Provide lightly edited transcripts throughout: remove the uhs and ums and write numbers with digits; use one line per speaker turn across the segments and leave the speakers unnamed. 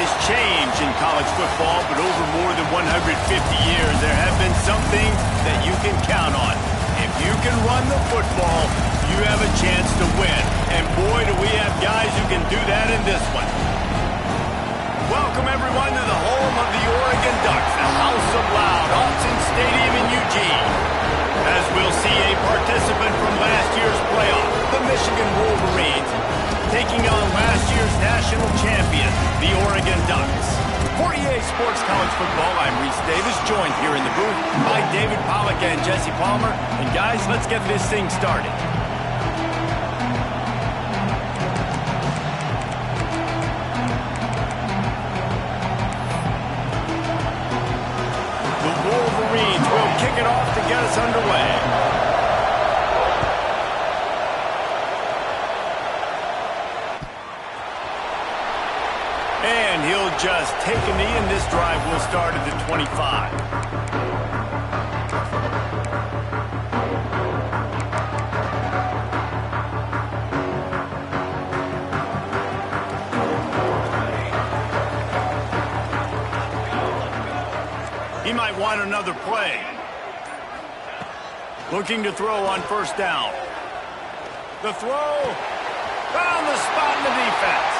has changed in college football, but over more than 150 years, there have been some things that you can count on. If you can run the football, you have a chance to win. And boy, do we have guys who can do that in this one. Welcome, everyone, to the home of the Oregon Ducks, the House of Loud, Autzen Stadium in Eugene. As we'll see a participant from last year's playoff, the Michigan Wolverines, taking on last year's national champion, the Oregon Ducks. For EA Sports College Football, I'm Reese Davis, joined here in the booth by David Pollack and Jesse Palmer. And guys, let's get this thing started. The Wolverines will kick it off to get us underway. And he'll just take a knee, and this drive will start at the 25. He might want another play. Looking to throw on first down. The throw. Found the spot in the defense.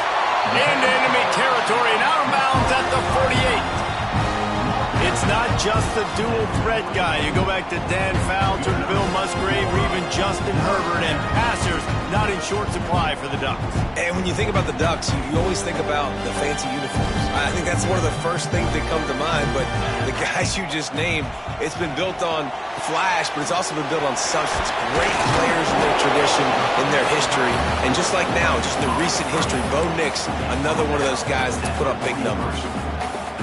Into enemy territory and out of bounds at the 48. It's not just the dual threat guy. You go back to Dan Fowler, Bill Musgrave, or even Justin Herbert, and passers not in short supply for the Ducks.
And when you think about the Ducks, you always think about the fancy uniforms. I think that's one of the first things that come to mind, but the guys you just named, it's been built on flash, but it's also been built on substance. Great players in their tradition, in their history, and just like now, just in the recent history, Bo Nix, another one of those guys that's put up big numbers.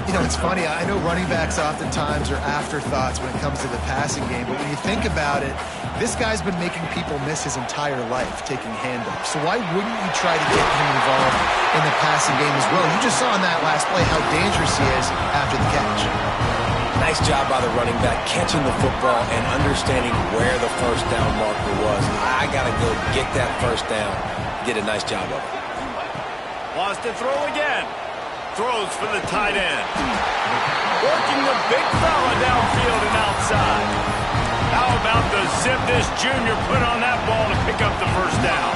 You know, it's funny. I know running backs oftentimes are afterthoughts when it comes to the passing game, but when you think about it, this guy's been making people miss his entire life taking handoffs. So why wouldn't you try to get him involved in the passing game as well? You just saw in that last play how dangerous he is after the catch.
Nice job by the running back, catching the football and understanding where the first down marker was. I got to go get that first down. Did a nice job of it.
Wants to throw again. Throws for the tight end. Working the big fella downfield and outside. How about the zip this junior put on that ball to pick up the first down?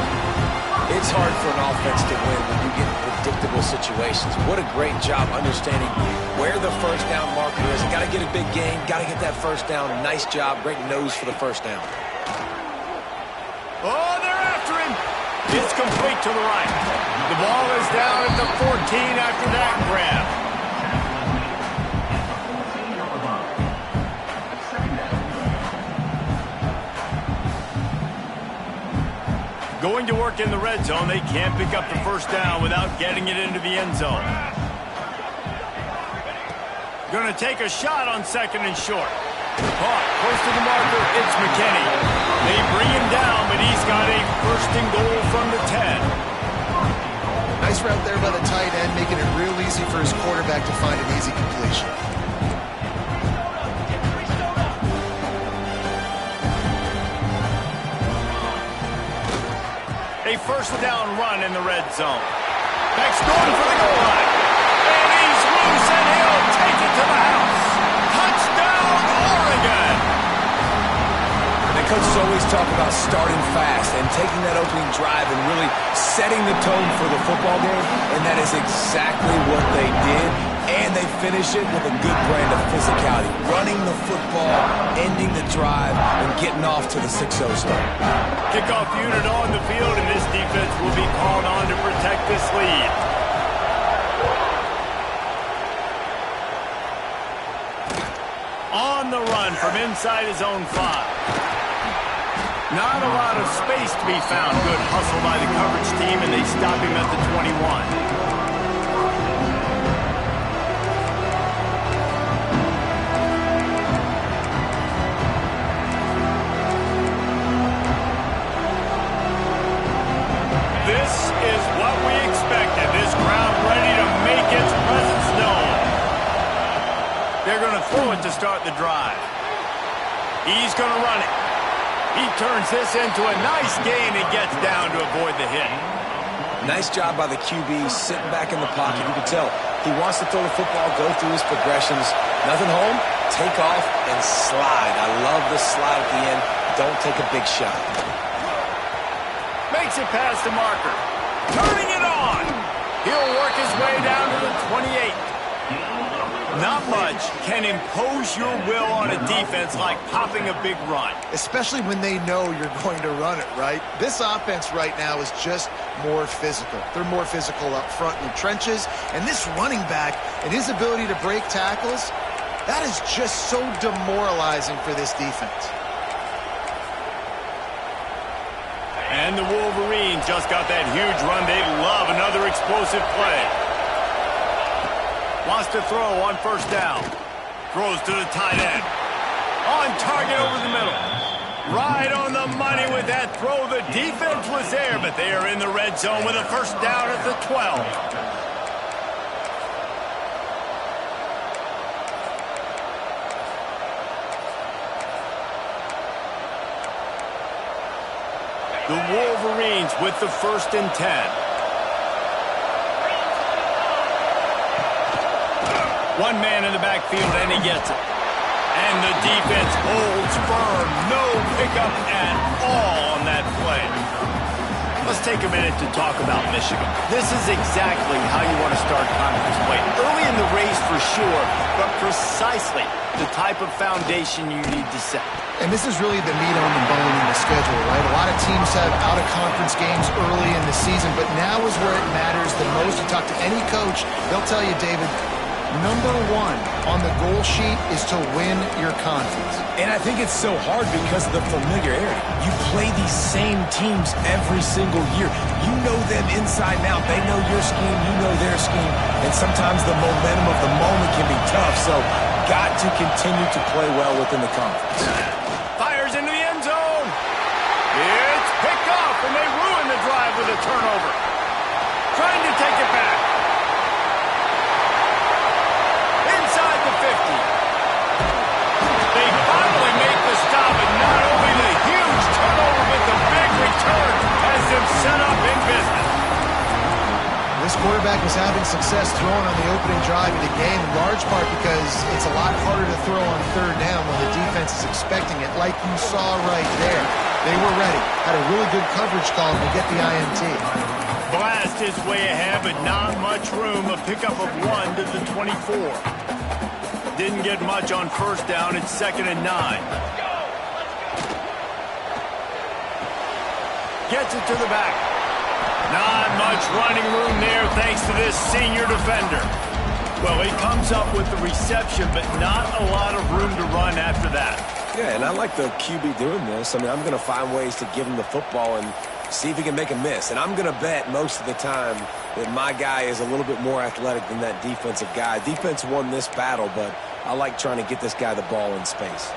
It's hard for an offense to win when you get in predictable situations. What a great job understanding where the first down marker is. Got to get a big gain. Got to get that first down. Nice job. Great nose for the first down.
Oh, they're after him. It's complete to the right. The ball is down at the 14 after that grab. Going to work in the red zone. They can't pick up the first down without getting it into the end zone. Going to take a shot on second and short. Caught close to the marker. It's McKinney. They bring him down, but he's got a first and goal from the 10.
Nice route there by the tight end, making it real easy for his quarterback to find an easy completion.
A first down run in the red zone. Back's going for the goal line. And he's loose, and he'll take it to the house. Touchdown, Oregon!
And coaches always talk about starting fast and taking that opening drive and really setting the tone for the football game, and that is exactly what they did. And they finish it with a good brand of physicality. Running the football, ending the drive, and getting off to the 6-0 start.
Kickoff unit on the field, and this defense will be called on to protect this lead. On the run from inside his own 5. Not a lot of space to be found. Good hustle by the coverage team, and they stop him at the 21. This is what we expected. This crowd ready to make its presence known. They're going to throw it to start the drive. He's going to run it. He turns this into a nice gain and gets down to avoid the hit.
Nice job by the QB sitting back in the pocket. You can tell He wants to throw the football, go through his progressions. Nothing home, take off and slide. I love the slide at the end. Don't take a big shot.
Makes it past the marker. Turning it on. He'll work his way down to the 28. Not much can impose your will on a defense like popping a big run.
Especially when they know you're going to run it, right? This offense right now is just more physical. They're more physical up front in the trenches. And this running back and his ability to break tackles, that is just so demoralizing for this defense.
And the Wolverines just got that huge run. They love another explosive play. Wants to throw on first down. Throws to the tight end. On target over the middle. Right on the money with that throw. The defense was there, but they are in the red zone with a first down at the 12. The Wolverines with the 1st and 10. One man in the backfield, and he gets it. And the defense holds firm. No pickup at all on that play. Let's take a minute to talk about Michigan. This is exactly how you want to start conference play. Early in the race for sure, but precisely the type of foundation you need to set.
And this is really the meat on the bone in the schedule, right? A lot of teams have out-of-conference games early in the season, but now is where it matters the most. You talk to any coach, they'll tell you, David, number one on the goal sheet is to win your conference.
And I think it's so hard because of the familiarity. You play these same teams every single year. You know them inside and out. They know your scheme, you know their scheme. And sometimes the momentum of the moment can be tough. So got to continue to play well within the conference.
Fires into the end zone. It's picked off, and they ruin the drive with a turnover. Trying to take it back. Inside the 50. They finally make the stop, and not only the huge turnover, but the big return has them set up in business.
This quarterback was having success throwing on the opening drive of the game, in large part because it's a lot harder to throw on third down when the defense is expecting it, like you saw right there. They were ready. Had a really good coverage call to get the INT.
Blast his way ahead, but not much room. A pickup of 1 to the 24. Didn't get much on first down. It's 2nd and 9. Gets it to the back. Not much running room there thanks to this senior defender. Well, he comes up with the reception, but not a lot of room to run after that.
Yeah, and I like the QB doing this. I mean, I'm going to find ways to give him the football and see if he can make a miss. And I'm going to bet most of the time that my guy is a little bit more athletic than that defensive guy. Defense won this battle, but I like trying to get this guy the ball in space.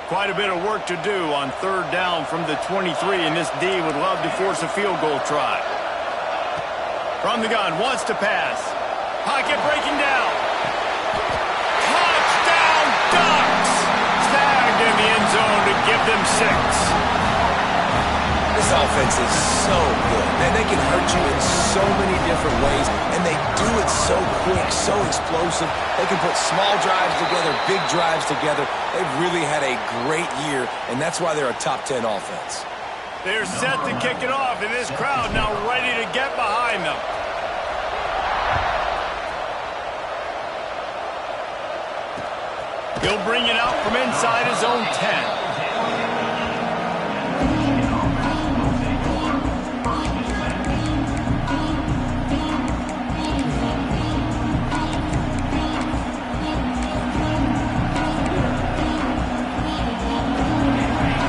Quite a bit of work to do on third down from the 23, and this D would love to force a field goal try. From the gun, wants to pass. Pocket breaking down. Touchdown Ducks! Snagged in the end zone to give them 6.
This offense is so good. Man, they can hurt you in so many different ways, and they do it so quick, so explosive. They can put small drives together, big drives together. They've really had a great year, and that's why they're a top 10 offense.
They're set to kick it off, and this crowd now ready to get behind them. He'll bring it out from inside his own 10.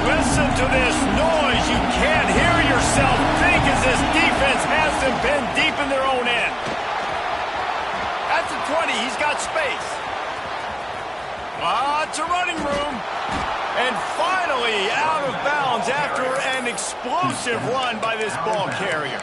Listen to this noise. You can't hear yourself think as this defense has them pinned deep in their own end. At the 20, he's got space. Lots of running room. And finally out of bounds after an explosive run by this ball carrier.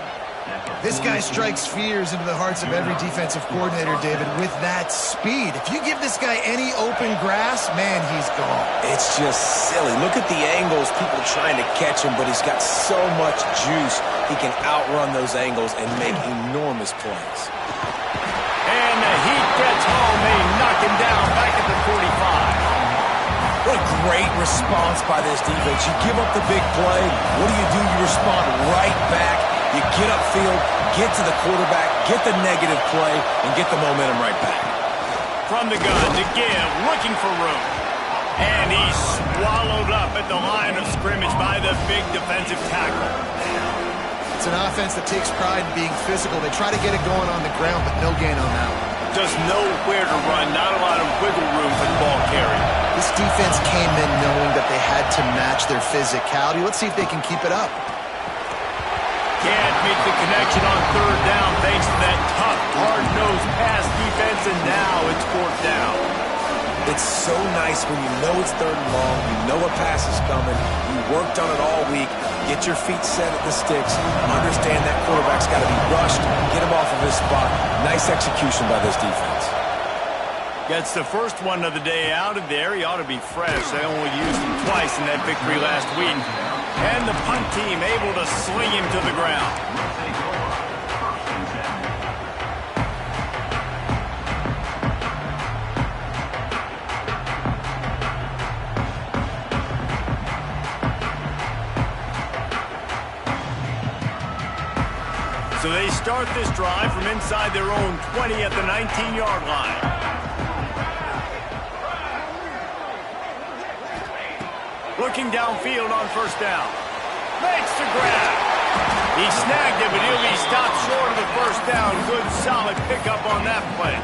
This guy strikes fears into the hearts of every defensive coordinator, David, with that speed. If you give this guy any open grass, man, he's gone.
It's just silly. Look at the angles, people trying to catch him, but he's got so much juice. He can outrun those angles and make enormous plays.
And the heat gets home. They knock him down back at the 45.
What a great response by this defense. You give up the big play. What do? You respond right back. You get upfield, get to the quarterback, get the negative play, and get the momentum right back.
From the gun to give, looking for room. And he's swallowed up at the line of scrimmage by the big defensive tackle.
It's an offense that takes pride in being physical. They try to get it going on the ground, but no gain on that one.
Just nowhere to run, not a lot of wiggle room for the ball carry.
This defense came in knowing that they had to match their physicality. Let's see if they can keep it up.
Can't make the connection on third down thanks to that tough, hard-nosed pass defense, and now it's fourth down.
It's so nice when you know it's third and long, you know a pass is coming, you worked on it all week, get your feet set at the sticks, understand that quarterback's got to be rushed, get him off of his spot. Nice execution by this defense.
Gets the first one of the day out of there. He ought to be fresh. They only used him twice in that victory last week. And the punt team able to sling him to the ground. So they start this drive from inside their own 20 at the 19-yard line. Looking downfield on first down. Makes the grab. He snagged it, but he'll be stopped short of the first down. Good, solid pickup on that play.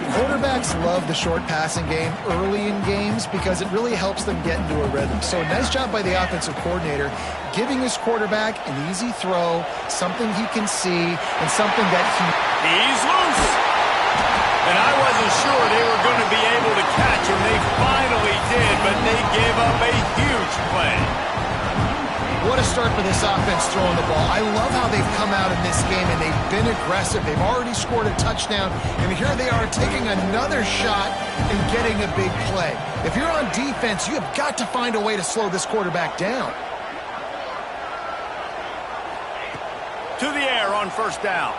Quarterbacks love the short passing game early in games because it really helps them get into a rhythm. So nice job by the offensive coordinator giving his quarterback an easy throw, something he can see, and something that
He's loose. And I wasn't sure they were going to be able to catch him. They finally did, but they gave up a huge play.
What a start for this offense throwing the ball. I love how they've come out in this game, and they've been aggressive. They've already scored a touchdown, and here they are taking another shot and getting a big play. If you're on defense, you have got to find a way to slow this quarterback down.
To the air on first down.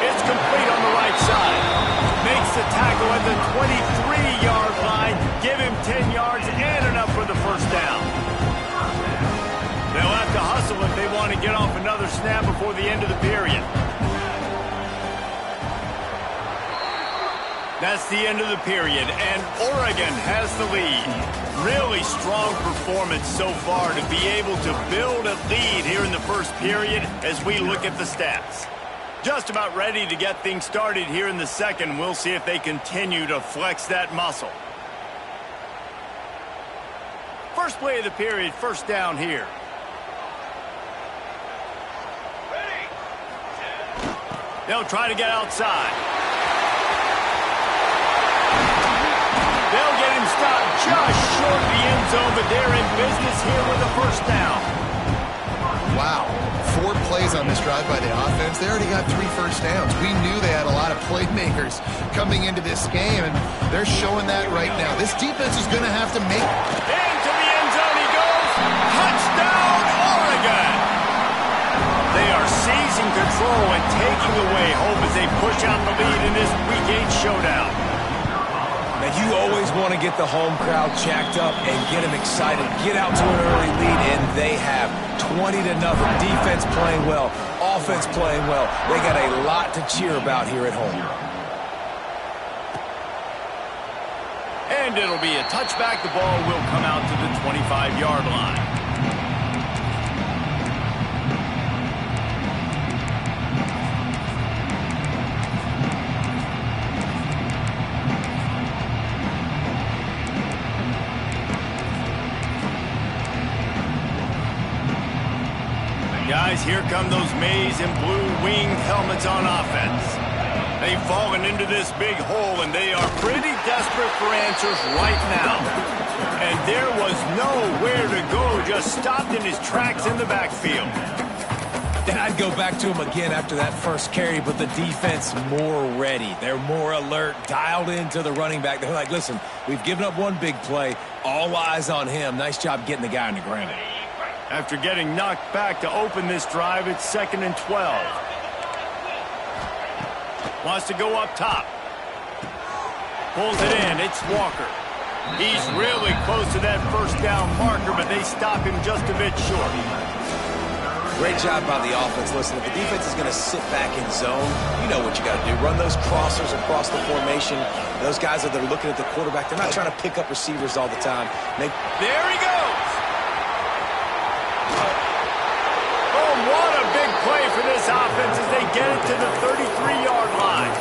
It's complete on the right side. Makes the tackle at the 23-yard line. Give him 10 yards and enough for the first down. They'll have to hustle if they want to get off another snap before the end of the period. That's the end of the period, and Oregon has the lead. Really strong performance so far to be able to build a lead here in the first period as we look at the stats. Just about ready to get things started here in the second. We'll see if they continue to flex that muscle. First play of the period, first down here. They'll try to get outside. They'll get him stopped just short of the end zone, but they're in business here with a first down.
Wow. 4 plays on this drive by the offense. They already got 3 first downs. We knew they had a lot of playmakers coming into this game, and they're showing that right now. This defense is going to have to make...
Into the end zone he goes. Touchdown, Oregon! They are seizing control and taking away hope as they push out the lead in this Week 8 showdown.
Now, you always want to get the home crowd jacked up and get them excited. Get out to an early lead, and they have 20-0. Defense playing well, offense playing well. They got a lot to cheer about here at home.
And it'll be a touchback. The ball will come out to the 25-yard line. Guys, here come those maize and blue winged helmets on offense. They've fallen into this big hole, and they are pretty desperate for answers right now. And there was nowhere to go, just stopped in his tracks in the backfield.
I'd go back to him again after that first carry, but the defense more ready. They're more alert, dialed into the running back. They're like, listen, we've given up one big play. All eyes on him. Nice job getting the guy on the ground.
After getting knocked back to open this drive, it's 2nd and 12. Wants to go up top. Pulls it in. It's Walker. He's really close to that first down marker, but they stop him just a bit short.
Great job by the offense. Listen, if the defense is going to sit back in zone, you know what you got to do. Run those crossers across the formation. Those guys that are looking at the quarterback, they're not trying to pick up receivers all the time.
There he goes. Oh, what a big play for this offense as they get it to the 33-yard line.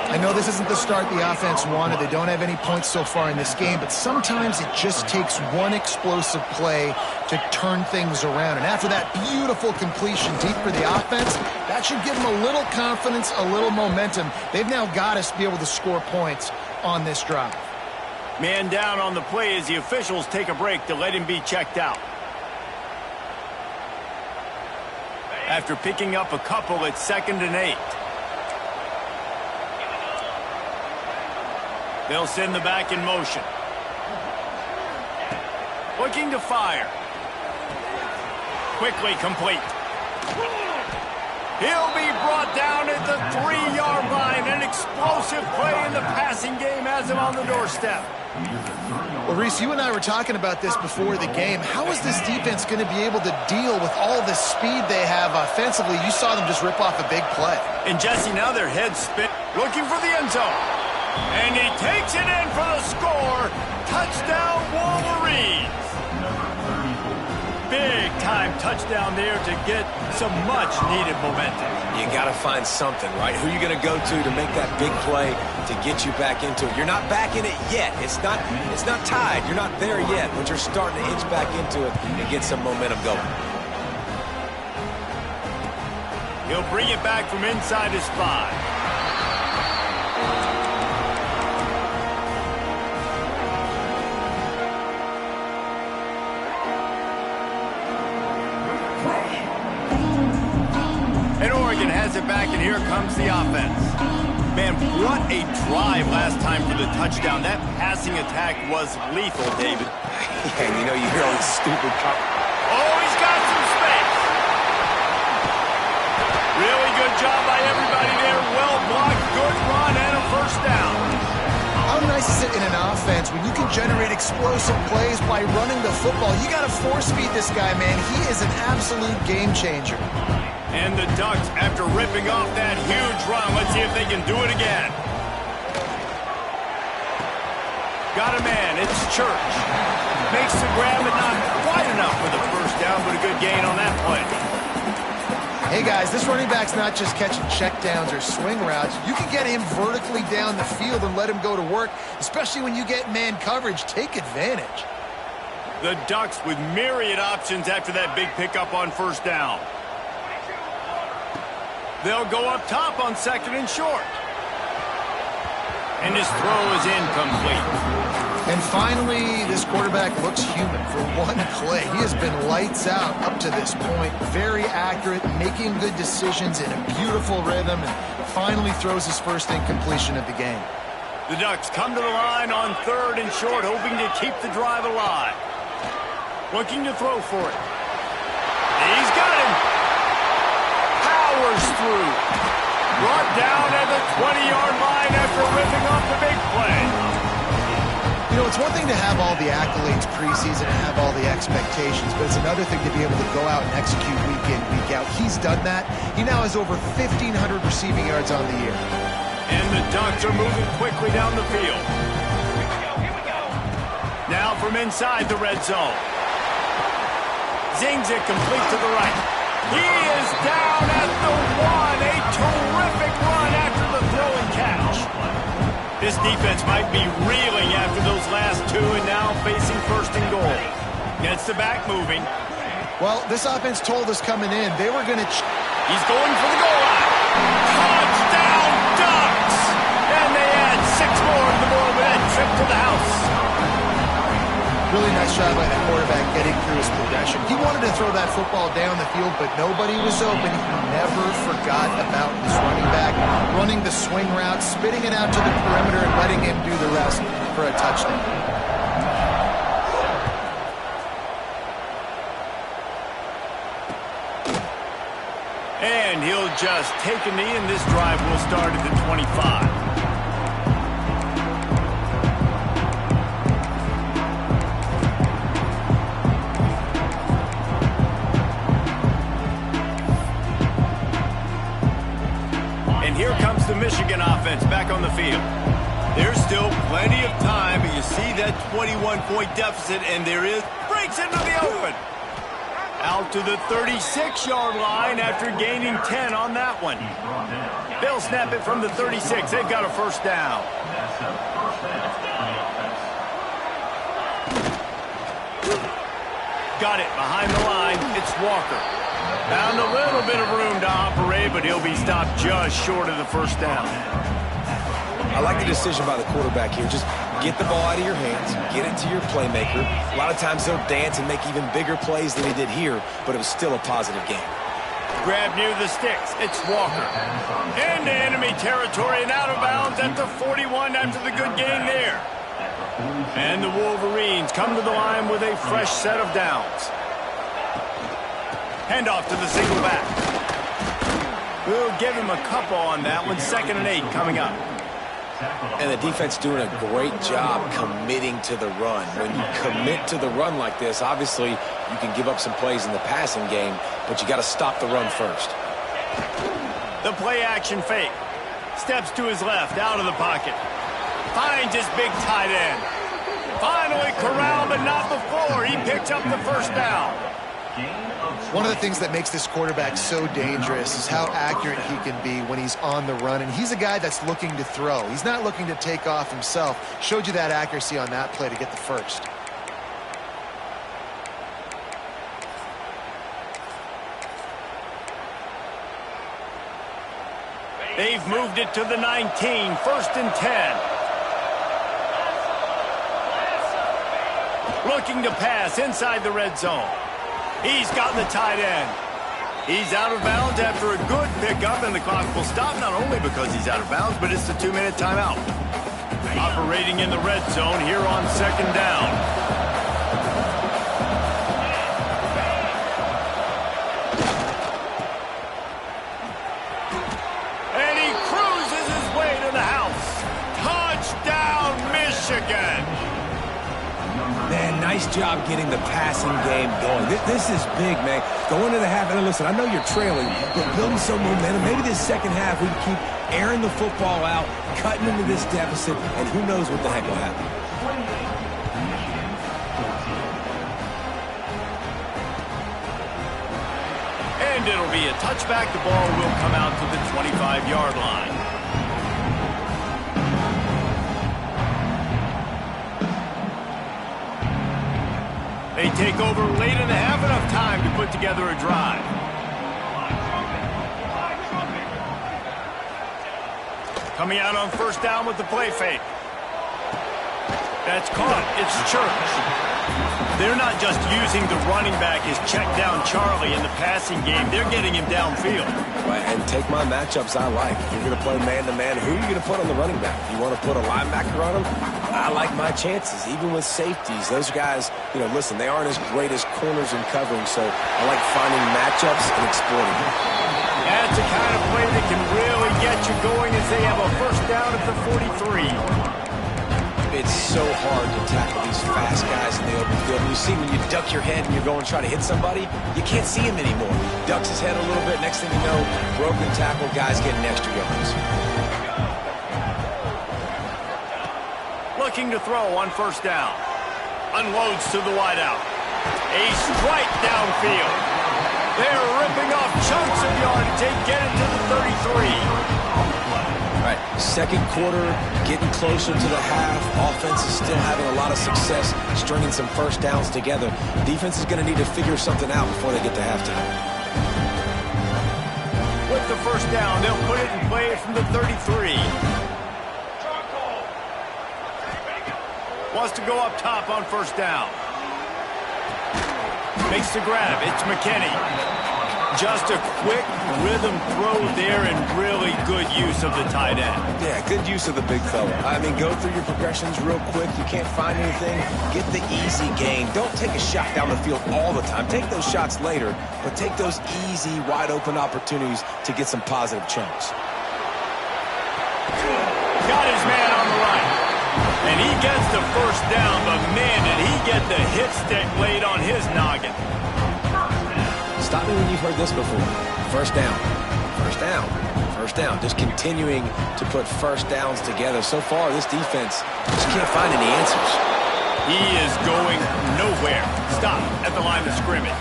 I know this isn't the start the offense wanted. They don't have any points so far in this game, but sometimes it just takes one explosive play to turn things around. And after that beautiful completion deep for the offense, that should give them a little confidence, a little momentum. They've now got to be able to score points on this drive.
Man down on the play as the officials take a break to let him be checked out. After picking up a couple, it's 2nd and 8. They'll send the back in motion. Looking to fire. Quickly complete. He'll be brought down at the 3-yard line. An explosive play in the passing game has him on the doorstep.
Well, Reese, you and I were talking about this before the game. How is this defense going to be able to deal with all the speed they have offensively? You saw them just rip off a big play.
And Jesse, now their heads spin, looking for the end zone. And he takes it in for the score. Touchdown, Wolverines. Big-time touchdown there to get some much-needed momentum.
You got to find something, right? Who are you going to go to make that big play to get you back into it? You're not back in it yet. It's not tied. You're not there yet, but you're starting to inch back into it and get some momentum going.
He'll bring it back from inside his 5. And Oregon has it back, and here comes the offense. Man, what a drive last time for the touchdown. That passing attack was lethal, David.
Yeah, you know, you hear all these stupid...
Oh, he's got some space. Really good job by everybody there. Well blocked, good run, and a first down.
How nice is it in an offense when you can generate explosive plays by running the football? You got to force feed this guy, man. He is an absolute game changer.
And the Ducks, after ripping off that huge run, let's see if they can do it again. Got a man, it's Church. Makes the grab, but not quite enough for the first down, but a good gain on that play.
Hey guys, this running back's not just catching checkdowns or swing routes. You can get him vertically down the field and let him go to work, especially when you get man coverage. Take advantage.
The Ducks with myriad options after that big pickup on first down. They'll go up top on 2nd and short. And his throw is incomplete.
And finally, this quarterback looks human for one play. He has been lights out up to this point. Very accurate, making good decisions in a beautiful rhythm, and finally throws his first incompletion of the game.
The Ducks come to the line on 3rd and short, hoping to keep the drive alive. Looking to throw for it. He's got him. Powers through. Brought down at the 20-yard line after ripping off the big play.
You know, it's one thing to have all the accolades preseason and have all the expectations, but it's another thing to be able to go out and execute week in, week out. He's done that. He now has over 1,500 receiving yards on the year.
And the Ducks are moving quickly down the field. Here we go. Now from inside the red zone. Zings it complete to the right. He is down at the 1. A terrific run after the throw and catch. This defense might be reeling after those last 2 and now facing 1st and goal. Gets the back moving.
Well, this offense told us coming in they were going to...
He's going for the goal line. Touchdown, Ducks! And they add 6 more to the board with that trip to the house.
Really nice job by the quarterback getting through his progression. He wanted to throw that football down the field, but nobody was open. He never forgot about his running back, running the swing route, spitting it out to the perimeter, and letting him do the rest for a touchdown.
And And he'll just take a knee, and this drive will start at the 25. And here comes the Michigan offense back on the field. There's still plenty of time, but you see that 21-point deficit, and there is breaks into the open. Out to the 36-yard line after gaining 10 on that one. They'll snap it from the 36. They've got a first down. Got it behind the line. It's Walker. Found a little bit of room to operate, but he'll be stopped just short of the first down.
I like the decision by the quarterback here. Just get the ball out of your hands, get it to your playmaker. A lot of times they'll dance and make even bigger plays than he did here, but it was still a positive game.
Grab near the sticks. It's Walker. Into enemy territory and out of bounds at the 41 after the good gain there. And the Wolverines come to the line with a fresh set of downs. Handoff to the single back. We'll give him a couple on that one. 2nd and 8 coming up.
And the defense doing a great job committing to the run. When you commit to the run like this, obviously you can give up some plays in the passing game, but you got to stop the run first.
The play action fake. Steps to his left, out of the pocket. Finds his big tight end. Finally corralled, but not before. He picks up the first down.
One of the things that makes this quarterback so dangerous is how accurate he can be when he's on the run. And he's a guy that's looking to throw. He's not looking to take off himself. Showed you that accuracy on that play to get the first.
They've moved it to the 19. 1st and 10. Looking to pass inside the red zone. He's got the tight end. He's out of bounds after a good pickup, and the clock will stop not only because he's out of bounds, but it's the 2-minute timeout. Operating in the red zone here on 2nd down. And he cruises his way to the house. Touchdown, Michigan.
Man, nice job getting the passing game going. This is big, man. Going to the half, and listen, I know you're trailing, but building some momentum. Maybe this second half we can keep airing the football out, cutting into this deficit, and who knows what the heck will happen.
And it'll be a touchback. The ball will come out to the 25-yard line. They take over late in the half, enough time to put together a drive. Coming out on 1st down with the play fake. That's caught. It's Church. They're not just using the running back as check down Charlie in the passing game. They're getting him downfield.
Right, and take my matchups I like. If you're going to play man-to-man, who are you going to put on the running back? You want to put a linebacker on him? I like my chances, even with safeties. Those guys, you know, listen, they aren't as great as corners in covering, so I like finding matchups and exploiting them.
That's the kind of play that can really get you going as they have a first down at the 43.
It's so hard to tackle these fast guys in the open field. And you see when you duck your head and you're going to try to hit somebody, you can't see him anymore. Ducks his head a little bit. Next thing you know, broken tackle, guys getting extra yards.
Looking to throw on 1st down. Unloads to the wideout. A strike downfield. They're ripping off chunks of yardage. They get it to the 33.
All right, 2nd quarter, getting closer to the half. Offense is still having a lot of success stringing some first downs together. Defense is going to need to figure something out before they get to halftime.
With the first down, they'll put it in play from the 33. Wants to go up top on 1st down. Makes the grab. It's McKinney. Just a quick rhythm throw there and really good use of the tight end.
Yeah, good use of the big fella. I mean, go through your progressions real quick. You can't find anything. Get the easy gain. Don't take a shot down the field all the time. Take those shots later, but take those easy, wide-open opportunities to get some positive chunks.
Got his man on the right. And he gets the first down, but man, did he get the hit stick laid on his noggin.
Stop me when you've heard this before. First down, first down, first down. Just continuing to put first downs together. So far, this defense just can't find any answers.
He is going nowhere. Stop at the line of scrimmage.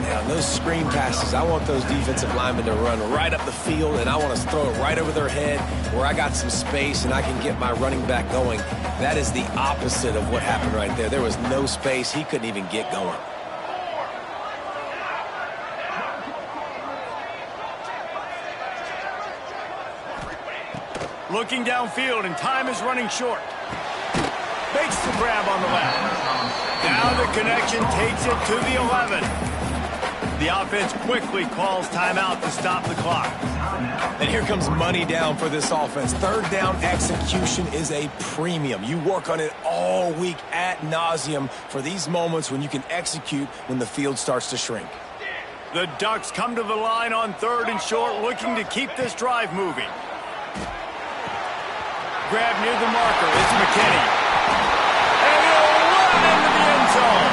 Now, those screen passes, I want those defensive linemen to run right up the field, and I want to throw it right over their head where I got some space and I can get my running back going. That is the opposite of what happened right there. There was no space. He couldn't even get going.
Looking downfield, and time is running short. Makes the grab on the left. Now the connection takes it to the 11. The offense quickly calls timeout to stop the clock.
And here comes money down for this offense. Third down execution is a premium. You work on it all week ad nauseum for these moments when you can execute when the field starts to shrink.
The Ducks come to the line on 3rd and short, looking to keep this drive moving. Grab near the marker. It's McKinney. And he'll run into the end zone.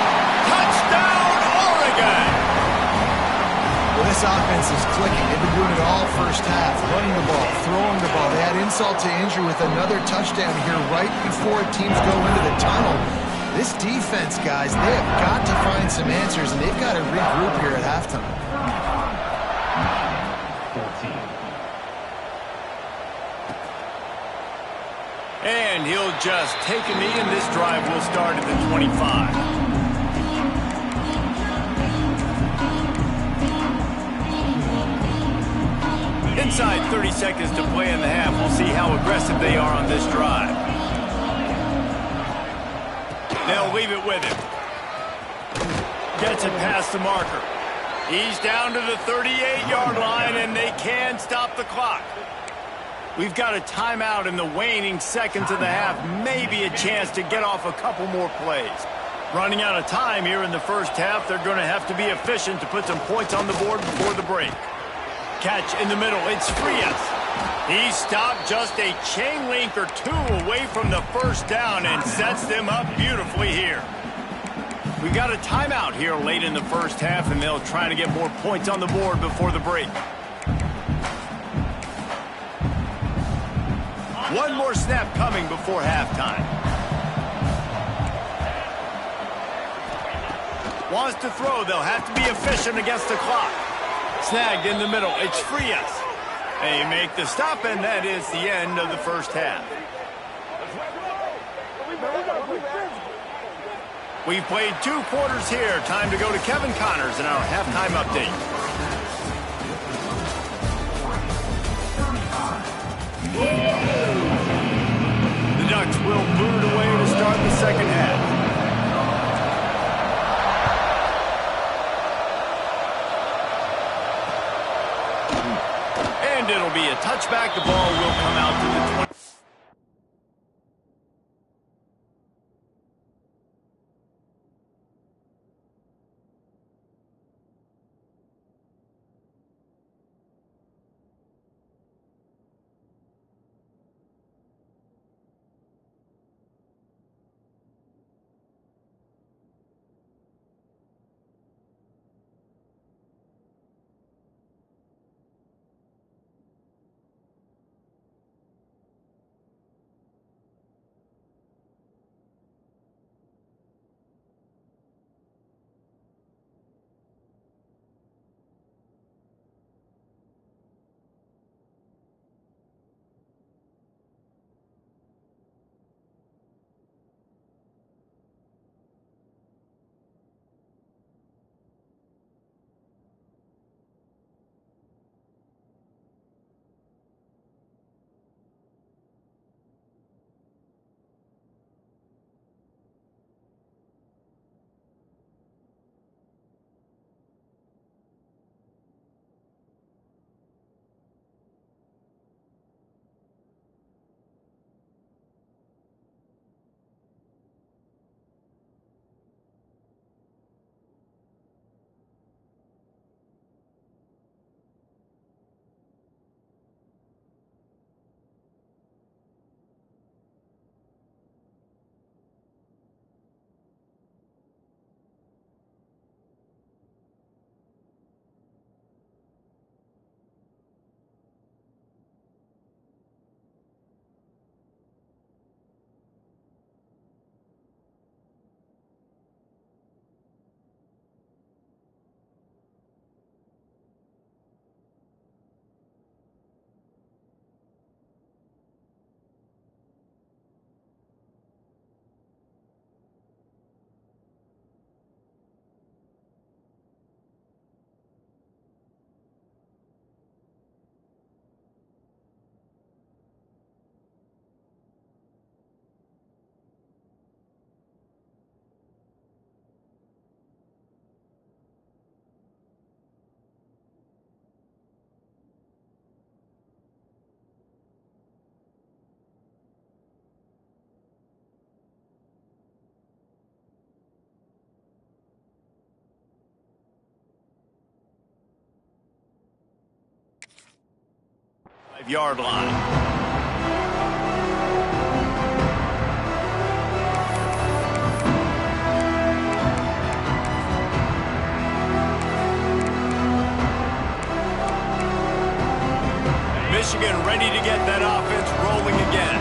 Touchdown, Oregon!
Well, this offense is clicking. They've been doing it all first half. Running the ball, throwing the ball. They had insult to injury with another touchdown here right before teams go into the tunnel. This defense, guys, they have got to find some answers, and they've got to regroup here at halftime.
And he'll just take a knee, and this drive will start at the 25. Inside 30 seconds to play in the half. We'll see how aggressive they are on this drive. They'll leave it with him. Gets it past the marker. He's down to the 38-yard line, and they can stop the clock. We've got a timeout in the waning seconds of the half. Maybe a chance to get off a couple more plays. Running out of time here in the first half. They're going to have to be efficient to put some points on the board before the break. Catch in the middle. It's Frias. He stopped just a chain link or two away from the first down and sets them up beautifully here. We've got a timeout here late in the first half, and they'll try to get more points on the board before the break. One more snap coming before halftime. Wants to throw. They'll have to be efficient against the clock. Snagged in the middle. It's Frias. They make the stop, and that is the end of the first half. We've played 2 quarters here. Time to go to Kevin Connors in our halftime update. The Ducks will boot it away to start the second half. And it'll be a touchback. The ball will come out to the 20. 5-yard line. Michigan ready to get that offense rolling again.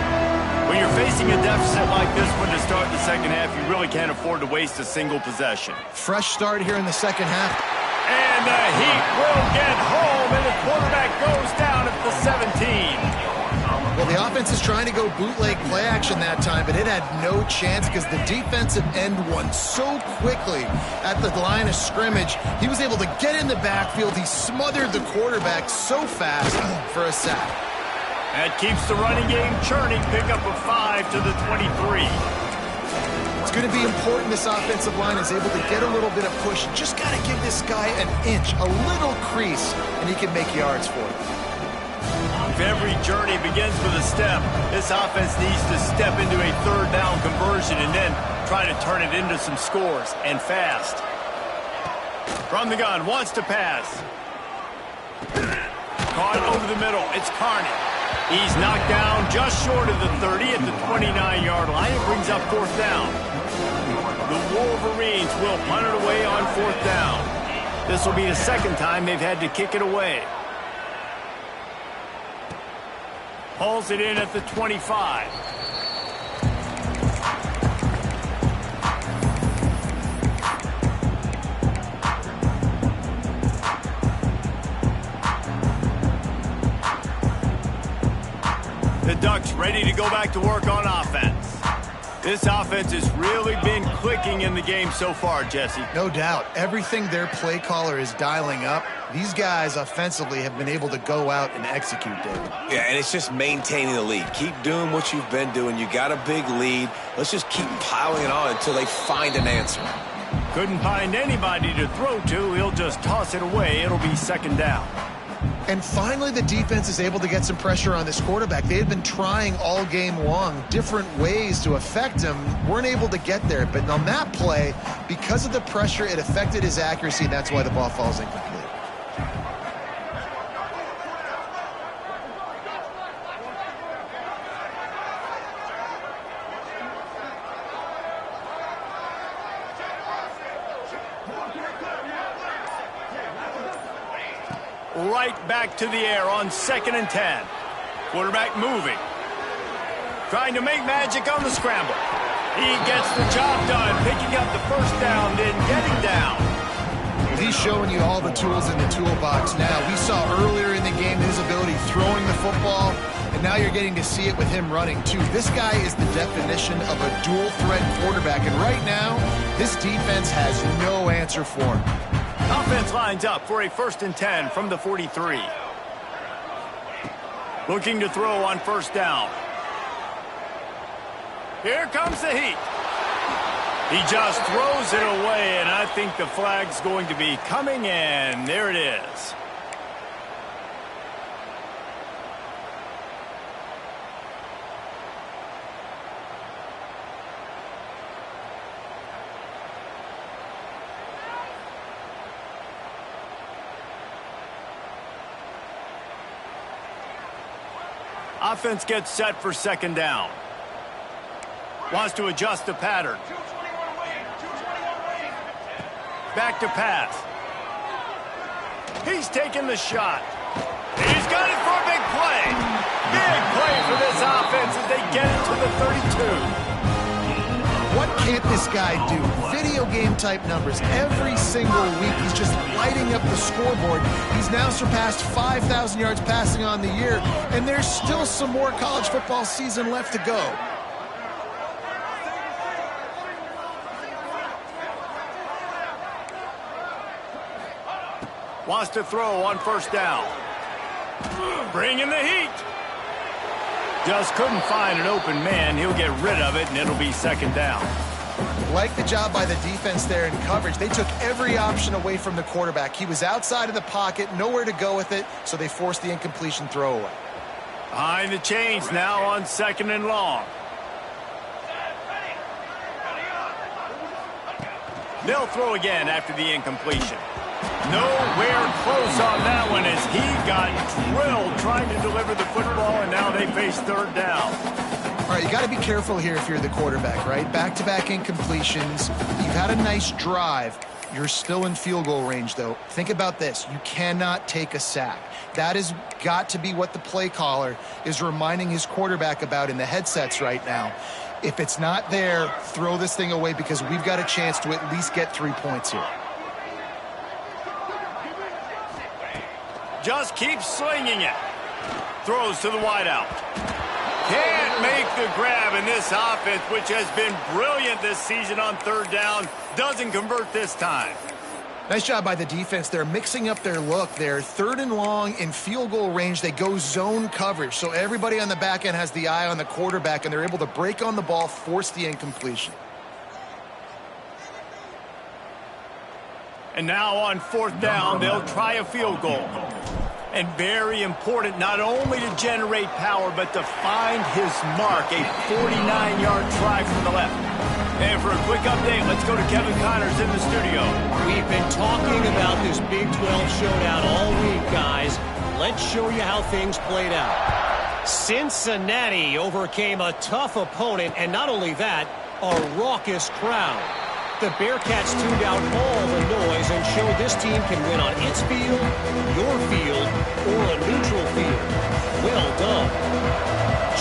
When you're facing a deficit like this one to start the second half, you really can't afford to waste a single possession.
Fresh start here in the second half.
And the Heat will get home, and the quarterback goes down at the 17.
Well, the offense is trying to go bootleg play action that time, but it had no chance because the defensive end won so quickly at the line of scrimmage. He was able to get in the backfield. He smothered the quarterback so fast for a sack.
That keeps the running game churning. Pick up a 5 to the 23.
It's going to be important this offensive line is able to get a little bit of push. Just got to give this guy an inch, a little crease, and he can make yards for it.
If every journey begins with a step, this offense needs to step into a third down conversion and then try to turn it into some scores, and fast. From the gun, wants to pass. Caught over the middle. It's Carney. He's knocked down just short of the 30 at the 29-yard line. It brings up fourth down. The Wolverines will punt it away on fourth down. This will be the second time they've had to kick it away. Pulls it in at the 25. The Ducks ready to go back to work on offense. This offense has really been clicking in the game so far, Jesse.
No doubt. Everything their play caller is dialing up, these guys offensively have been able to go out and execute, David.
Yeah, and it's just maintaining the lead. Keep doing what you've been doing. You got a big lead. Let's just keep piling it on until they find an answer.
Couldn't find anybody to throw to. He'll just toss it away. It'll be second down.
And finally, the defense is able to get some pressure on this quarterback. They had been trying all game long different ways to affect him. Weren't able to get there. But on that play, because of the pressure, it affected his accuracy, and that's why the ball falls incomplete.
Right back to the air on 2nd and 10. Quarterback moving. Trying to make magic on the scramble. He gets the job done, picking up the first down, then getting down.
He's showing you all the tools in the toolbox now. We saw earlier in the game his ability throwing the football, and now you're getting to see it with him running too. This guy is the definition of a dual-threat quarterback, and right now, this defense has no answer for him.
Offense lines up for a 1st and 10 from the 43. Looking to throw on first down. Here comes the Heat. He just throws it away, and I think the flag's going to be coming in. There it is. Offense gets set for second down. Wants to adjust the pattern. Back to pass. He's taking the shot. He's got it for a big play. Big play for this offense as they get it to the 32.
What can't this guy do? Video game type numbers every single week. He's just lighting up the scoreboard. He's now surpassed 5,000 yards passing on the year, and there's still some more college football season left to go.
Wants to throw on first down. Bringing the heat. Just couldn't find an open man. He'll get rid of it, and it'll be second down.
Like the job by the defense there in coverage. They took every option away from the quarterback. He was outside of the pocket, nowhere to go with it, so they forced the incompletion throwaway.
Behind the chains now on 2nd and long. They'll throw again after the incompletion. Nowhere close on that one as he got drilled trying to deliver the football, and now they face third down.
All right, you got to be careful here if you're the quarterback, right? Back-to-back incompletions. You've had a nice drive. You're still in field goal range, though. Think about this. You cannot take a sack. That has got to be what the play caller is reminding his quarterback about in the headsets right now. If it's not there, throw this thing away because we've got a chance to at least get 3 points here.
Just keeps slinging it. Throws to the wideout. Can't make the grab in this offense, which has been brilliant this season on third down. Doesn't convert this time.
Nice job by the defense. They're mixing up their look. They're third and long in field goal range. They go zone coverage. So everybody on the back end has the eye on the quarterback, and they're able to break on the ball, force the incompletion.
And now on fourth down, they'll try a field goal. And very important not only to generate power, but to find his mark. A 49-yard try from the left. And for a quick update, let's go to Kevin Connors in the studio.
We've been talking about this Big 12 showdown all week, guys. Let's show you how things played out. Cincinnati overcame a tough opponent, and not only that, a raucous crowd. The Bearcats tuned out all the noise and showed this team can win on its field, your field, or a neutral field. Well done.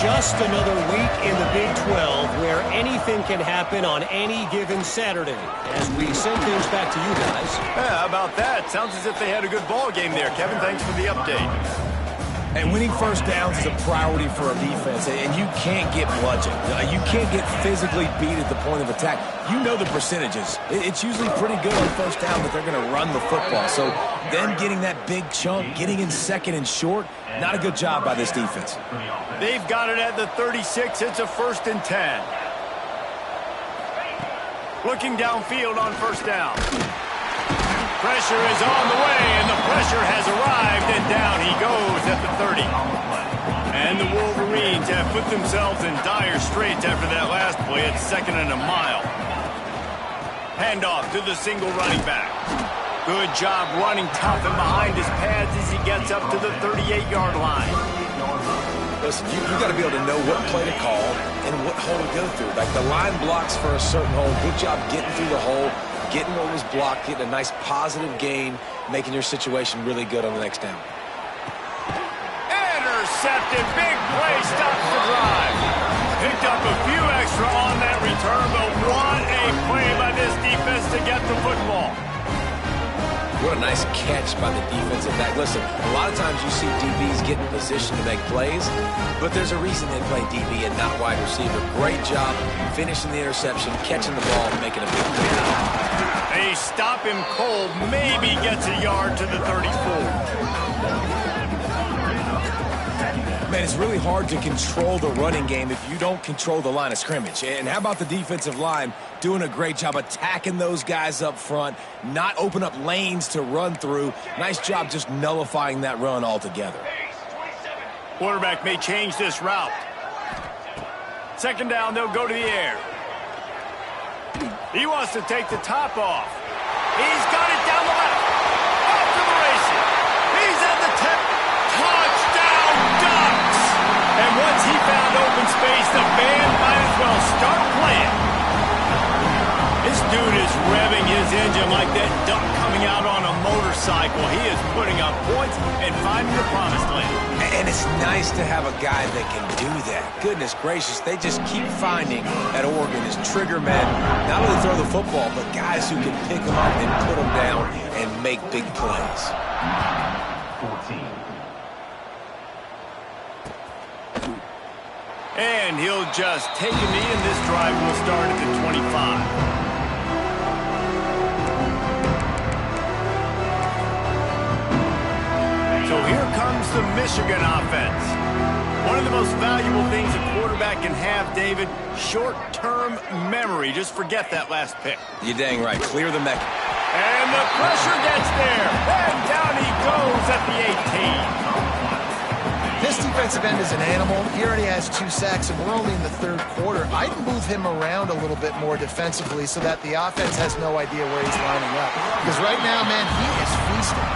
Just another week in the Big 12 where anything can happen on any given Saturday. As we send things back to you guys.
Yeah, how about that? Sounds as if they had a good ball game there. Kevin, thanks for the update.
And winning first downs is a priority for a defense, and you can't get bludgeoned. You can't get physically beat at the point of attack. You know the percentages. It's usually pretty good on first down, but they're going to run the football. So then getting that big chunk, getting in second and short, not a good job by this defense.
They've got it at the 36. It's a 1st and 10. Looking downfield on first down. Pressure is on the way, and the pressure has arrived, and down he goes at the 30. And the Wolverines have put themselves in dire straits after that last play. It's 2nd and a mile. Handoff to the single running back. Good job running tough and behind his pads as he gets up to the 38-yard line.
Listen, you got to be able to know what play to call and what hole to go through. Like the line blocks for a certain hole. Good job getting through the hole, getting what was blocked, getting a nice positive gain, making your situation really good on the next down.
Intercepted. Big play. Stops the drive. Picked up a few extra on that return, but what a play by this defense to get the football.
What a nice catch by the defensive back. Listen, a lot of times you see DBs get in position to make plays, but there's a reason they play DB and not wide receiver. Great job finishing the interception, catching the ball, and making a big play.
They stop him cold, maybe gets a yard to the 34.
Man, it's really hard to control the running game if you don't control the line of scrimmage. And how about the defensive line doing a great job attacking those guys up front, not open up lanes to run through. Nice job just nullifying that run altogether.
Quarterback may change this route. 2nd down, they'll go to the air. He wants to take the top off. He's got it down the left. Off to the races. He's at the 10. Touchdown, Ducks! And once he found open space, the band might as well start playing. This dude is revving his engine like that duck coming out on a motorcycle. He is putting up points and finding the promised land.
And it's nice to have a guy that can do that. Goodness gracious, they just keep finding at Oregon is trigger men. Not only throw the football, but guys who can pick them up and put them down and make big plays.
14. And he'll just take a knee, and this drive will start at the 25. So here comes the Michigan offense. One of the most valuable things a quarterback can have, David, short-term memory. Just forget that last pick.
You're dang right. Clear the mech.
And the pressure gets there. And down he goes at the 18.
This defensive end is an animal. He already has 2 sacks, and we're only in the 3rd quarter. I'd move him around a little bit more defensively so that the offense has no idea where he's lining up. Because right now, man, he is feasting.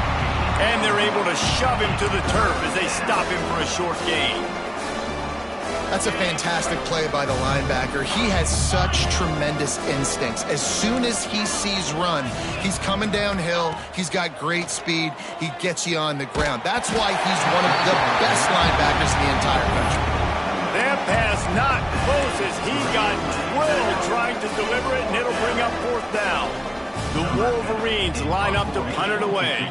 And they're able to shove him to the turf as they stop him for a short gain.
That's a fantastic play by the linebacker. He has such tremendous instincts. As soon as he sees run, he's coming downhill. He's got great speed. He gets you on the ground. That's why he's one of the best linebackers in the entire country.
That pass not close as he got drilled trying to deliver it, and it'll bring up 4th down. The Wolverines line up to punt it away.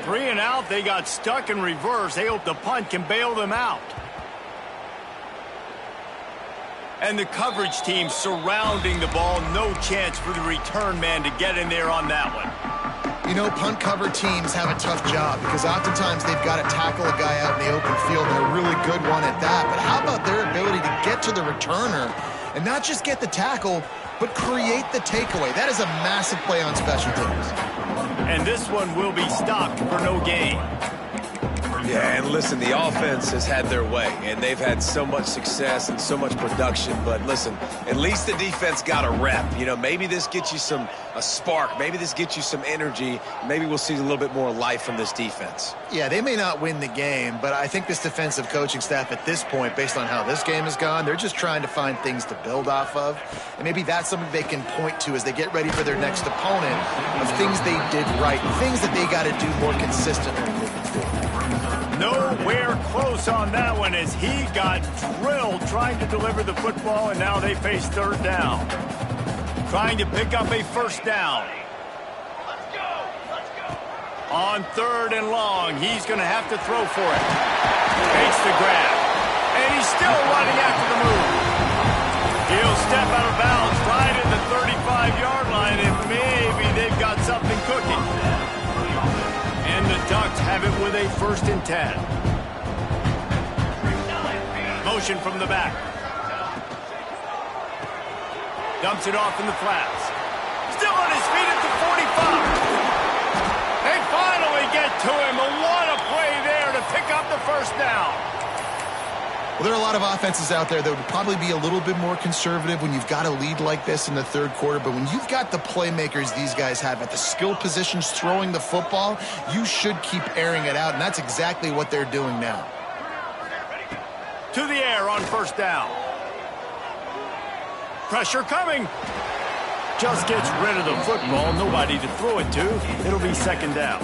3 and out, they got stuck in reverse. They hope the punt can bail them out. And the coverage team surrounding the ball. No chance for the return man to get in there on that one.
You know, punt cover teams have a tough job because oftentimes they've got to tackle a guy out in the open field, and a really good one at that. But how about their ability to get to the returner and not just get the tackle, but create the takeaway? That is a massive play on special teams.
And this one will be stopped for no gain.
Yeah, and listen, the offense has had their way, and they've had so much success and so much production. But listen, at least the defense got a rep. You know, maybe this gets you a spark. Maybe this gets you some energy. Maybe we'll see a little bit more life from this defense.
Yeah, they may not win the game, but I think this defensive coaching staff at this point, based on how this game has gone, they're just trying to find things to build off of. And maybe that's something they can point to as they get ready for their next opponent of things they did right, things that they got to do more consistently moving forward.
Nowhere close on that one as he got drilled trying to deliver the football, and now they face 3rd down. Trying to pick up a 1st down. On 3rd and long, he's going to have to throw for it. Takes the grab. And he's still running after the move. He'll step out of bounds right at the 35-yard line, and maybe they've got something cooking. And the Ducks have it with a 1st and 10. Motion from the back. Dumps it off in the flats. Still on his feet at the 45. They finally get to him. What a play there to pick up the 1st down.
Well, there are a lot of offenses out there that would probably be a little bit more conservative when you've got a lead like this in the 3rd quarter. But when you've got the playmakers these guys have at the skill positions throwing the football, you should keep airing it out. And that's exactly what they're doing now.
To the air on 1st down. Pressure coming. Just gets rid of the football. Nobody to throw it to. It'll be 2nd down.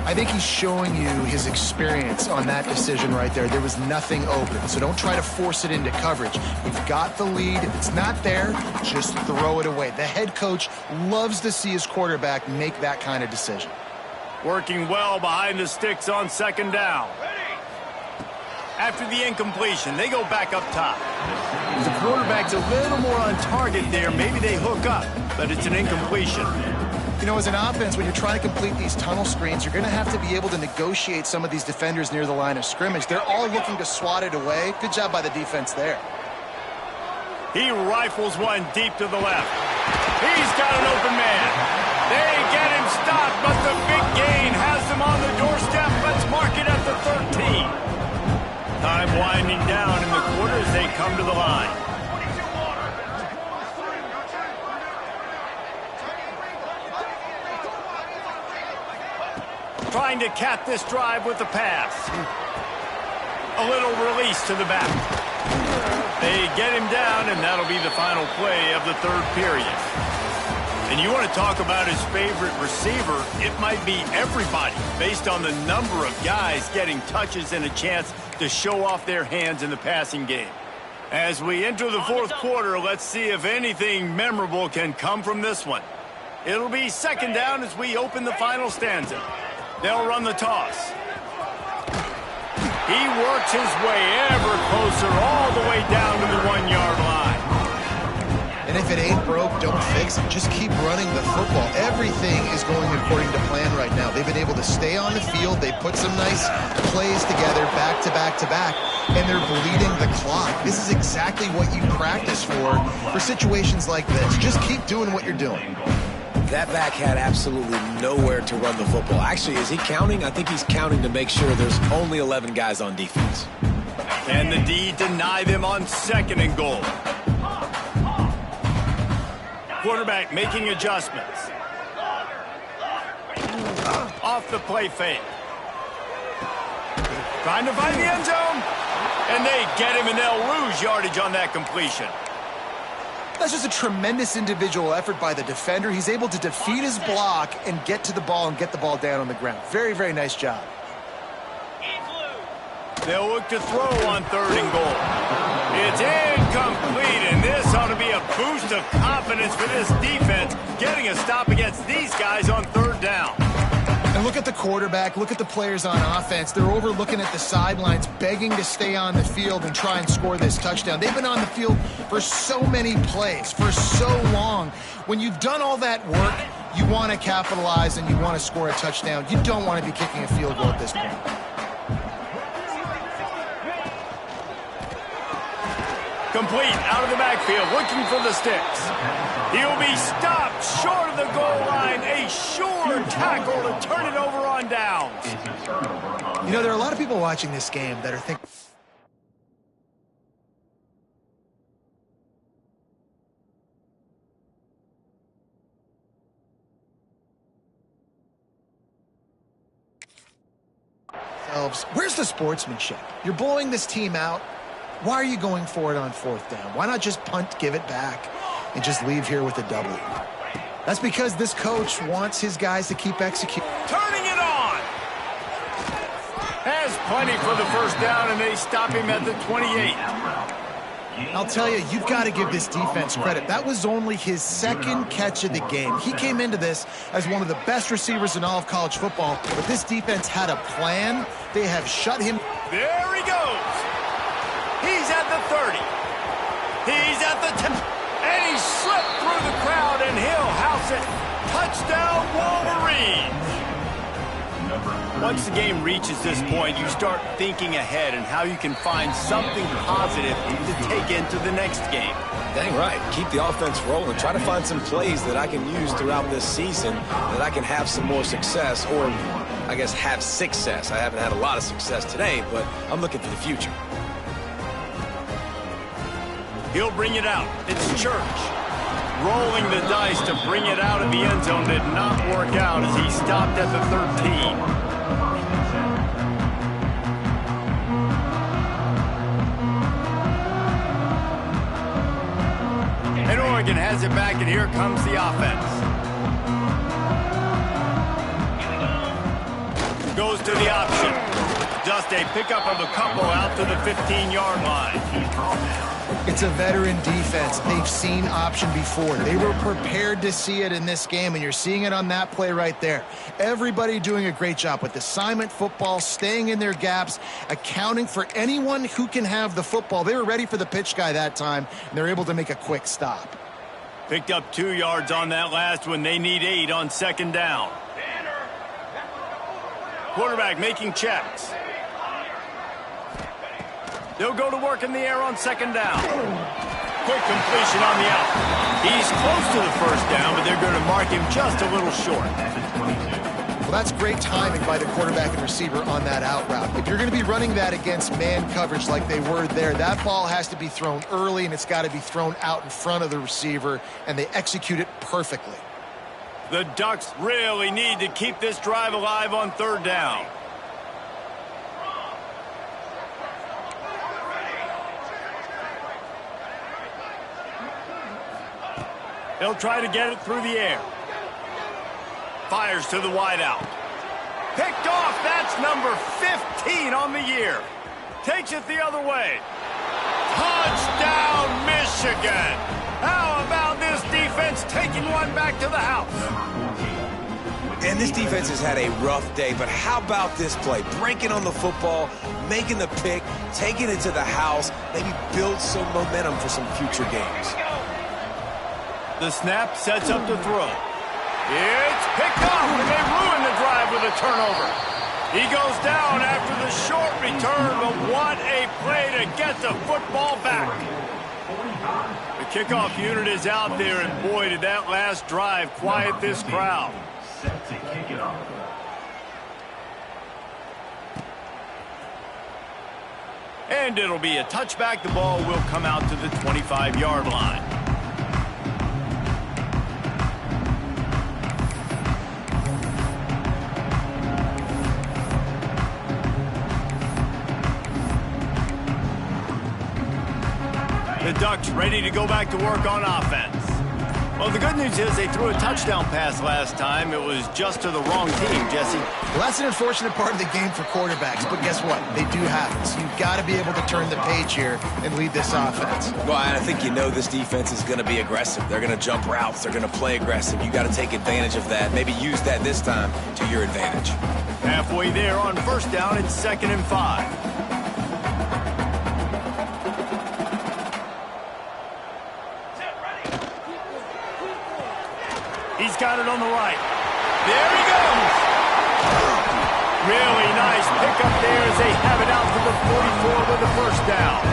I think he's showing you his experience on that decision right there. There was nothing open, so don't try to force it into coverage. You've got the lead. If it's not there, just throw it away. The head coach loves to see his quarterback make that kind of decision.
Working well behind the sticks on 2nd down. After the incompletion, they go back up top. The quarterback's a little more on target there. Maybe they hook up, but it's an incompletion.
You know, as an offense, when you're trying to complete these tunnel screens, you're going to have to be able to negotiate some of these defenders near the line of scrimmage. They're all looking to swat it away. Good job by the defense there.
He rifles one deep to the left. He's got an open man. They get him stopped, but the big gain has them on the doorstep. Let's mark it at the 13. Time winding down in the quarter as they come to the line. Trying to cap this drive with the pass. A little release to the back. They get him down, and that'll be the final play of the 3rd period. And you want to talk about his favorite receiver, it might be everybody based on the number of guys getting touches and a chance to show off their hands in the passing game. As we enter the 4th quarter, let's see if anything memorable can come from this one. It'll be 2nd down as we open the final stanza. They'll run the toss. He works his way ever closer all the way down to the 1-yard line.
And if it ain't broke, don't fix it. Just keep running the football. Everything is going according to plan right now. They've been able to stay on the field. They put some nice plays together back to back to back, and they're bleeding the clock. This is exactly what you practice for situations like this. Just keep doing what you're doing.
That back had absolutely nowhere to run the football. Actually, is he counting? I think he's counting to make sure there's only 11 guys on defense.
Can the D deny them on 2nd and goal? Quarterback making adjustments. Off the play fake. Trying to find the end zone. And they get him, and they'll lose yardage on that completion.
That's just a tremendous individual effort by the defender. He's able to defeat his block and get to the ball and get the ball down on the ground. Very, very nice job.
They'll look to throw on 3rd and goal. It's incomplete, and this ought to be a boost of confidence for this defense, getting a stop against these guys on 3rd down.
And look at the quarterback, look at the players on offense. They're over looking at the sidelines, begging to stay on the field and try and score this touchdown. They've been on the field for so many plays, for so long. When you've done all that work, you want to capitalize and you want to score a touchdown. You don't want to be kicking a field goal at this point.
Complete out of the backfield, looking for the sticks. He'll be stopped short of the goal line. A sure tackle to turn it over on downs.
You know, there are a lot of people watching this game that are thinking... Where's the sportsmanship? You're blowing this team out. Why are you going for it on 4th down? Why not just punt, give it back, and just leave here with a W? That's because this coach wants his guys to keep executing.
Turning it on! Has plenty for the 1st down, and they stop him at the 28.
I'll tell you, you've got to give this defense credit. That was only his 2nd catch of the game. He came into this as one of the best receivers in all of college football, but this defense had a plan. They have shut him.
There he goes! He's at the 30. He's at the 10. And he slipped through the crowd, and he'll house it. Touchdown, Wolverines! Once the game reaches this point, you start thinking ahead and how you can find something positive to take into the next game.
Dang right. Keep the offense rolling. Try to find some plays that I can use throughout this season that I can have some more success, or I guess have success. I haven't had a lot of success today, but I'm looking for the future.
He'll bring it out. It's Church. Rolling the dice to bring it out of the end zone did not work out as he stopped at the 13. And Oregon has it back, and here comes the offense. Goes to the option. Just a pickup of a couple out to the 15-yard line.
It's a veteran defense. They've seen option before. They were prepared to see it in this game, and you're seeing it on that play right there. Everybody doing a great job with assignment football, staying in their gaps, accounting for anyone who can have the football. They were ready for the pitch guy that time, and they're able to make a quick stop.
Picked up 2 yards on that last one. They need 8 on 2nd down. Quarterback making checks. They'll go to work in the air on 2nd down. Quick completion on the out. He's close to the 1st down, but they're going to mark him just a little short.
Well, that's great timing by the quarterback and receiver on that out route. If you're going to be running that against man coverage like they were there, that ball has to be thrown early, and it's got to be thrown out in front of the receiver, and they execute it perfectly.
The Ducks really need to keep this drive alive on 3rd down. They'll try to get it through the air. Fires to the wideout. Picked off. That's number 15 on the year. Takes it the other way. Touchdown, Michigan. How about this defense taking one back to the house?
And this defense has had a rough day, but how about this play? Breaking on the football, making the pick, taking it to the house, maybe build some momentum for some future games.
The snap sets up to throw. It's picked off, and they ruin the drive with a turnover. He goes down after the short return, but what a play to get the football back. The Kickoff unit is out there, and boy, did that last drive quiet this crowd.
Set to kick it off.
And it'll be a touchback. The ball will come out to the 25-yard line. The Ducks ready to go back to work on offense. Well, the good news is they threw a touchdown pass last time. It was just to the wrong team, Jesse.
Well, that's an unfortunate part of the game for quarterbacks, but guess what? They do happen. So you've got to be able to turn the page here and lead this offense.
Well, I think you know this defense is going to be aggressive. They're going to jump routes. They're going to play aggressive. You got to take advantage of that. Maybe use that this time to your advantage.
Halfway there on first down, it's 2nd and 5. He's got it on the right. There he goes. Really nice pickup there as they have it out to the 44 with the first down.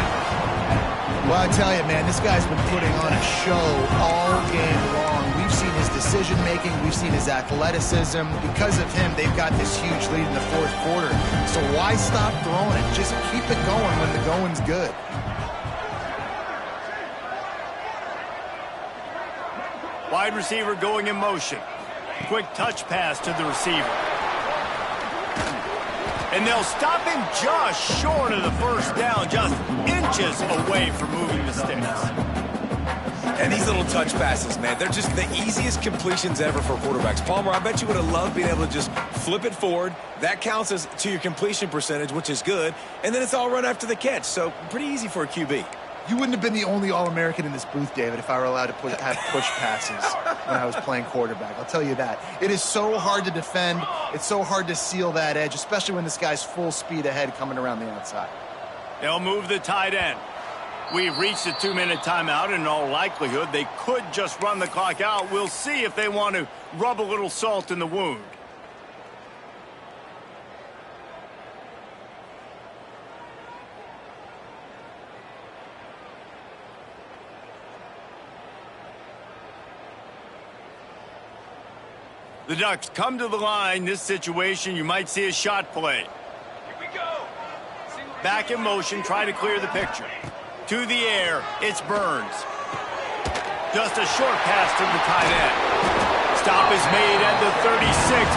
Well, I tell you, man, this guy's been putting on a show all game long. We've seen his decision-making. We've seen his athleticism. Because of him, they've got this huge lead in the 4th quarter. So why stop throwing it? Just keep it going when the going's good.
Wide receiver going in motion. Quick touch pass to the receiver. And they'll stop him just short of the first down, just inches away from moving the sticks.
And these little touch passes, man, they're just the easiest completions ever for quarterbacks. Palmer, I bet you would have loved being able to just flip it forward. That counts as to your completion percentage, which is good. And then it's all run after the catch. So pretty easy for a QB.
You wouldn't have been the only All-American in this booth, David, if I were allowed to have push passes when I was playing quarterback. I'll tell you that. It is so hard to defend. It's so hard to seal that edge, especially when this guy's full speed ahead coming around the outside.
They'll move the tight end. We've reached a 2-minute timeout, and in all likelihood, they could just run the clock out. We'll see if they want to rub a little salt in the wound. The Ducks come to the line. This situation, you might see a shot play.
Here we go.
Back in motion, try to clear the picture. To the air, it's Burns. Just a short pass to the tight end. Stop is made at the 36,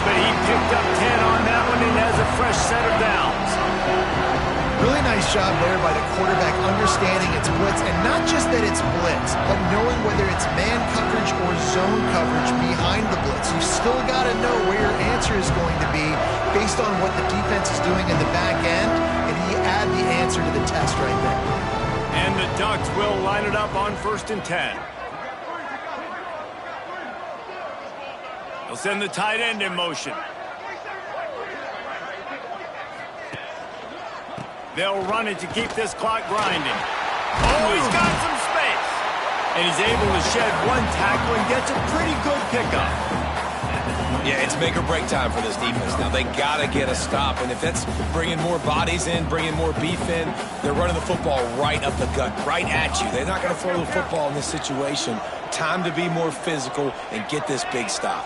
but he picked up 10 on that one and has a fresh set of downs.
Really nice job there by the quarterback understanding it's blitz, and not just that it's blitz, but knowing whether it's man coverage or zone coverage behind the blitz. You still got to know where your answer is going to be based on what the defense is doing in the back end, and he add the answer to the test right there.
And the Ducks will line it up on 1st and 10. They'll send the tight end in motion. They'll run it to keep this clock grinding. Oh, he's got some space. And he's able to shed one tackle and gets a pretty good pickup.
Yeah, it's make or break time for this defense. Now, they got to get a stop. And if that's bringing more bodies in, bringing more beef in, they're running the football right up the gut, right at you. They're not going to throw the football in this situation. Time to be more physical and get this big stop.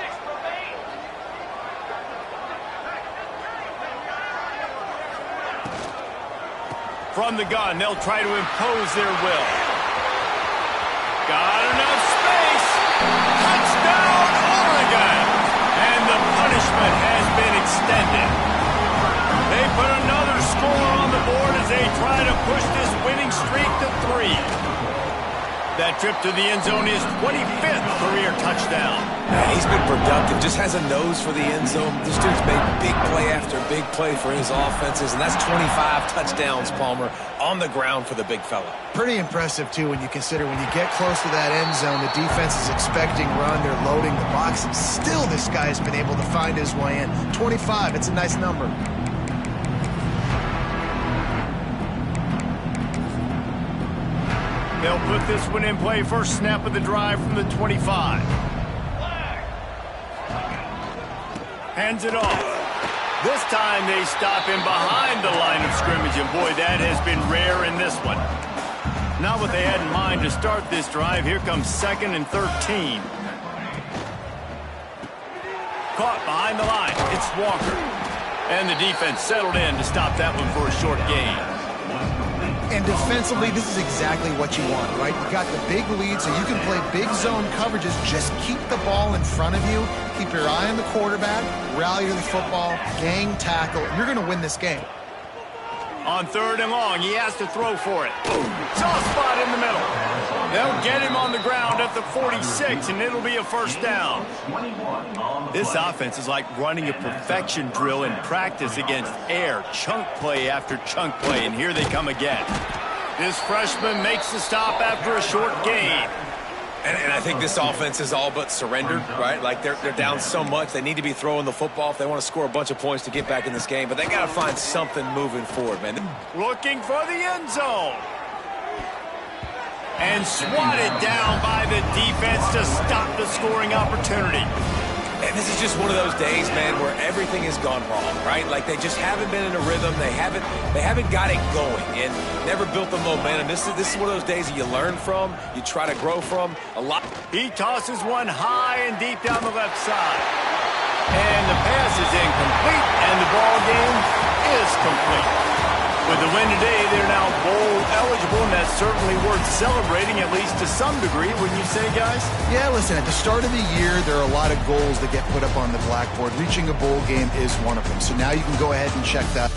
From the gun, they'll try to impose their will. Got enough space. Touchdown, Oregon. And the punishment has been extended. They put another score on the board as they try to push this winning streak to 3. That trip to the end zone is 25th career touchdown.
He's been productive, just has a nose for the end zone. This dude's made big play after big play for his offenses, and that's 25 touchdowns, Palmer, on the ground for the big fella.
Pretty impressive, too, when you consider when you get close to that end zone, the defense is expecting run, they're loading the box, and still this guy has been able to find his way in. 25, it's a nice number.
They'll put this one in play. First snap of the drive from the 25. Hands it off. This time they stop him behind the line of scrimmage, and boy, that has been rare in this one. Not what they had in mind to start this drive. Here comes 2nd and 13. Caught behind the line. It's Walker. And the defense settled in to stop that one for a short gain.
And defensively, this is exactly what you want, right? You got the big lead, so you can play big zone coverages. Just keep the ball in front of you. Keep your eye on the quarterback. Rally to the football. Gang tackle. You're going to win this game.
On 3rd and long, he has to throw for it. Soft spot in the middle. They'll get him on the ground at the 46, and it'll be a first down. This offense is like running a perfection drill in practice against air. Chunk play after chunk play, and here they come again. This freshman makes the stop after a short gain.
And I think this offense is all but surrendered, right? Like they're down so much. They need to be throwing the football if they want to score a bunch of points to get back in this game. But they got to find something moving forward, man.
Looking for the end zone. And swatted down by the defense to stop the scoring opportunity.
And this is just one of those days, man, where everything has gone wrong, right? Like they just haven't been in a rhythm. They haven't got it going and never built the momentum. This is one of those days that you learn from, you try to grow from a lot.
He tosses one high and deep down the left side. And the pass is incomplete, and the ball game is complete. With the win today, they're now bowl eligible, and that's certainly worth celebrating, at least to some degree, wouldn't you say, guys?
Yeah, listen, at the start of the year, there are a lot of goals that get put up on the blackboard. Reaching a bowl game is one of them. So now you can go ahead and check that.